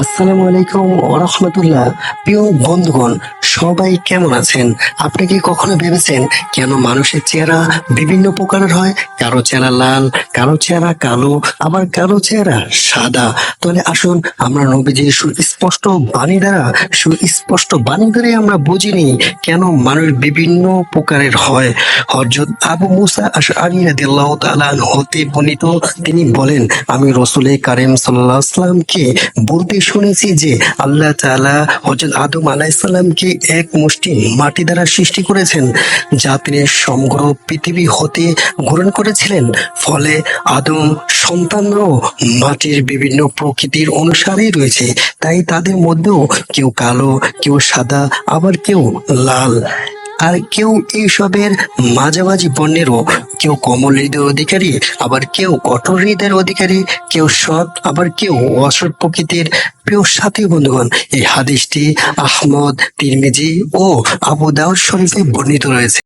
আসসালামু আলাইকুম ওরহমতুল্লাহ। প্রিয় বন্ধুগণ, সবাই কেমন আছেন? আপনি কি কখনো ভেবেছেন কেন মানুষের চেহারা বিভিন্ন প্রকারের হয়? কারো চেহারা লাল, কারো চেহারা কালো, আবার কারো চেহারা সাদা। তাহলে আসুন আমরা নবীজির সুস্পষ্ট বাণী দ্বারা আমরা বুঝিনি কেন মানুষ বিভিন্ন প্রকারের হয়। হযরত আবু মুসা আশআরী রাদিয়াল্লাহু তাআলা আনহু হতে বর্ণিত, তিনি বলেন, আমি রাসূল কারীম সাল্লাল্লাহু আলাইহি ওয়াসাল্লামকে বলতে শুনেছি যে আল্লাহ তাআলা হযরত আদম আলাইহিস সালামকে এক মুষ্টি মাটি দ্বারা সৃষ্টি করেছেন, যা তিনি সমগ্র পৃথিবী হতে গ্রহণ করেছিলেন। ফলে আদম সন্তানরাও মাটির বিভিন্ন প্রকৃতির অনুসারেই রয়েছে। তাই তাদের মধ্যেও কেউ কালো, কেউ সাদা, আবার কেউ লাল, আর কেউ এইসবের মাঝামাঝি বর্ণেরও। কেউ কোমল হৃদয়ের অধিকারী, আবার কেউ কঠোর হৃদয়ের অধিকারী, কেউ সৎ, আবার কেউ অসৎ প্রকৃতির। প্রিয় সাথী বন্ধুগণ, এই হাদিসটি আহমদ, তিরমিজি ও আবু দাউদ শরীফে বর্ণিত রয়েছে।